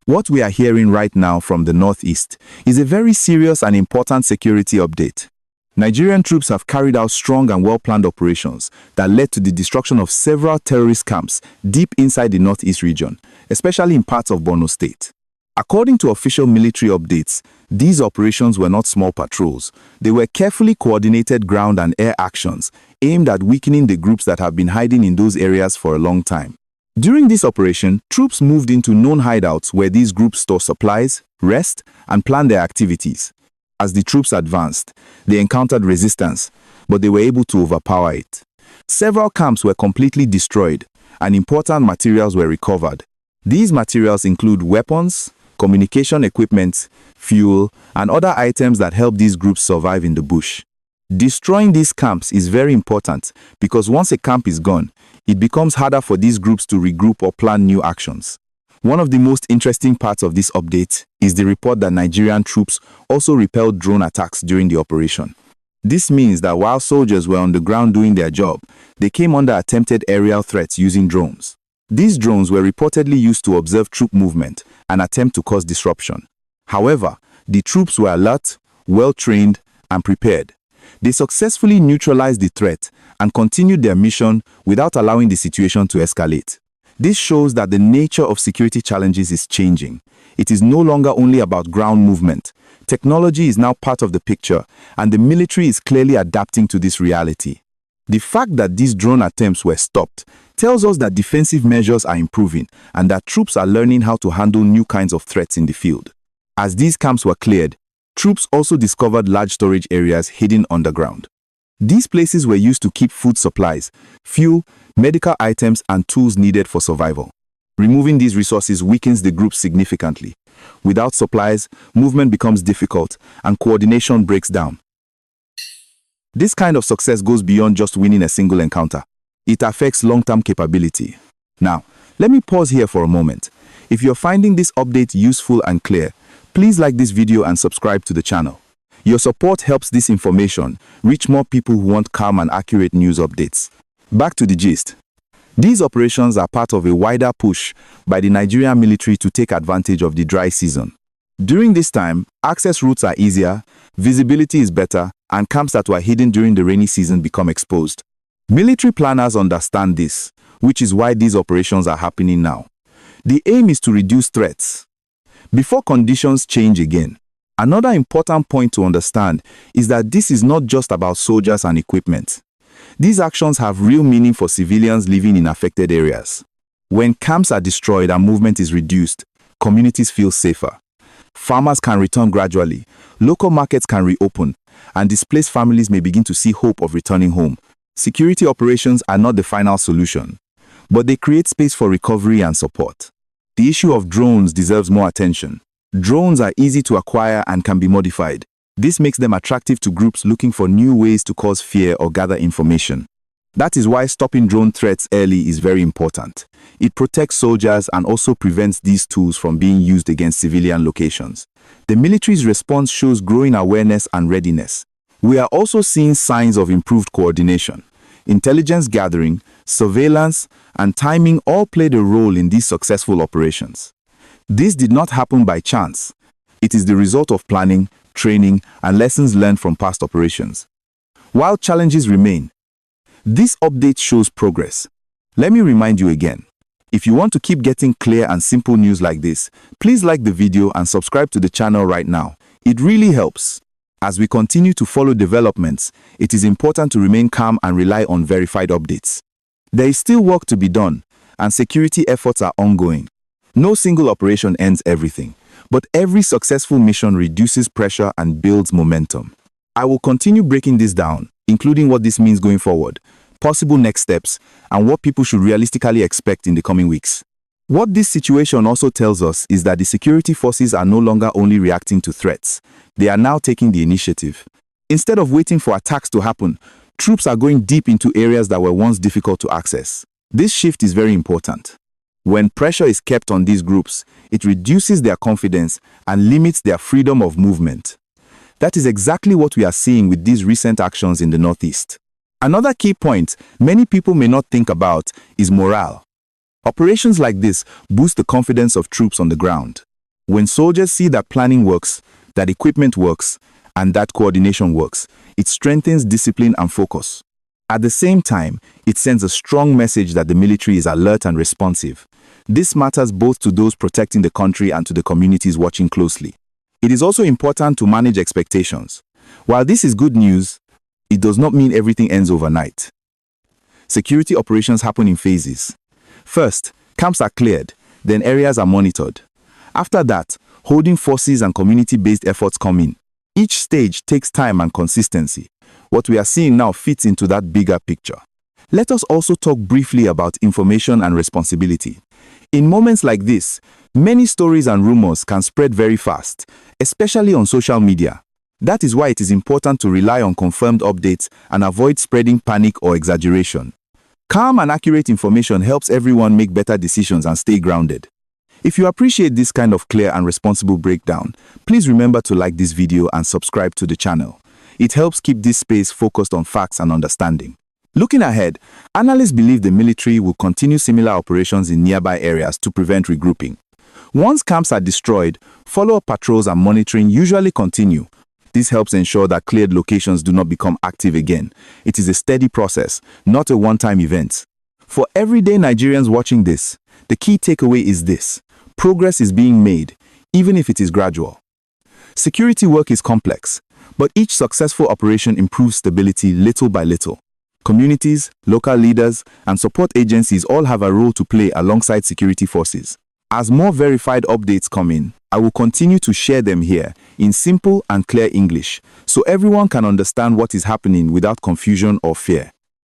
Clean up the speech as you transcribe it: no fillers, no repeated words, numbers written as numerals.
What we are hearing right now from the northeast is a very serious and important security update. Nigerian troops have carried out strong and well-planned operations that led to the destruction of several terrorist camps deep inside the northeast region, especially in parts of Borno State. According to official military updates, these operations were not small patrols. They were carefully coordinated ground and air actions aimed at weakening the groups that have been hiding in those areas for a long time. During this operation, troops moved into known hideouts where these groups store supplies, rest, and plan their activities. As the troops advanced, they encountered resistance, but they were able to overpower it. Several camps were completely destroyed, and important materials were recovered. These materials include weapons, communication equipment, fuel, and other items that help these groups survive in the bush. Destroying these camps is very important because once a camp is gone, it becomes harder for these groups to regroup or plan new actions. One of the most interesting parts of this update is the report that Nigerian troops also repelled drone attacks during the operation. This means that while soldiers were on the ground doing their job, they came under attempted aerial threats using drones. These drones were reportedly used to observe troop movement and attempt to cause disruption. However, the troops were alert, well-trained, and prepared. They successfully neutralized the threat and continued their mission without allowing the situation to escalate. This shows that the nature of security challenges is changing. It is no longer only about ground movement. Technology is now part of the picture, and the military is clearly adapting to this reality. The fact that these drone attempts were stopped tells us that defensive measures are improving and that troops are learning how to handle new kinds of threats in the field. As these camps were cleared, troops also discovered large storage areas hidden underground. These places were used to keep food supplies, fuel, medical items, and tools needed for survival. Removing these resources weakens the group significantly. Without supplies, movement becomes difficult and coordination breaks down. This kind of success goes beyond just winning a single encounter. It affects long-term capability. Now, let me pause here for a moment. If you're finding this update useful and clear, please like this video and subscribe to the channel. Your support helps this information reach more people who want calm and accurate news updates. Back to the gist. These operations are part of a wider push by the Nigerian military to take advantage of the dry season. During this time, access routes are easier, visibility is better, and camps that were hidden during the rainy season become exposed. Military planners understand this, which is why these operations are happening now. The aim is to reduce threats before conditions change again. Another important point to understand is that this is not just about soldiers and equipment. These actions have real meaning for civilians living in affected areas. When camps are destroyed and movement is reduced, communities feel safer. Farmers can return gradually, local markets can reopen, and displaced families may begin to see hope of returning home. Security operations are not the final solution, but they create space for recovery and support. The issue of drones deserves more attention. Drones are easy to acquire and can be modified. This makes them attractive to groups looking for new ways to cause fear or gather information. That is why stopping drone threats early is very important. It protects soldiers and also prevents these tools from being used against civilian locations. The military's response shows growing awareness and readiness. We are also seeing signs of improved coordination. Intelligence gathering, surveillance, and timing all played a role in these successful operations. This did not happen by chance. It is the result of planning, training, and lessons learned from past operations. While challenges remain, this update shows progress. Let me remind you again, if you want to keep getting clear and simple news like this, please like the video and subscribe to the channel right now. It really helps. As we continue to follow developments, it is important to remain calm and rely on verified updates. There is still work to be done, and security efforts are ongoing. No single operation ends everything, but every successful mission reduces pressure and builds momentum. I will continue breaking this down, including what this means going forward, possible next steps, and what people should realistically expect in the coming weeks. What this situation also tells us is that the security forces are no longer only reacting to threats. They are now taking the initiative. Instead of waiting for attacks to happen, troops are going deep into areas that were once difficult to access. This shift is very important. When pressure is kept on these groups, it reduces their confidence and limits their freedom of movement. That is exactly what we are seeing with these recent actions in the Northeast. Another key point many people may not think about is morale. Operations like this boost the confidence of troops on the ground. When soldiers see that planning works, that equipment works, and that coordination works, it strengthens discipline and focus. At the same time, it sends a strong message that the military is alert and responsive. This matters both to those protecting the country and to the communities watching closely. It is also important to manage expectations. While this is good news, it does not mean everything ends overnight. Security operations happen in phases. First, camps are cleared, then areas are monitored. After that, holding forces and community-based efforts come in. Each stage takes time and consistency. What we are seeing now fits into that bigger picture. Let us also talk briefly about information and responsibility. In moments like this, many stories and rumors can spread very fast, especially on social media. That is why it is important to rely on confirmed updates and avoid spreading panic or exaggeration. Calm and accurate information helps everyone make better decisions and stay grounded. If you appreciate this kind of clear and responsible breakdown, please remember to like this video and subscribe to the channel. It helps keep this space focused on facts and understanding. Looking ahead, analysts believe the military will continue similar operations in nearby areas to prevent regrouping. Once camps are destroyed, follow-up patrols and monitoring usually continue. This helps ensure that cleared locations do not become active again. It is a steady process, not a one-time event. For everyday Nigerians watching this, the key takeaway is this: progress is being made, even if it is gradual. Security work is complex, but each successful operation improves stability little by little. Communities, local leaders, and support agencies all have a role to play alongside security forces. As more verified updates come in, I will continue to share them here in simple and clear English, so everyone can understand what is happening without confusion or fear.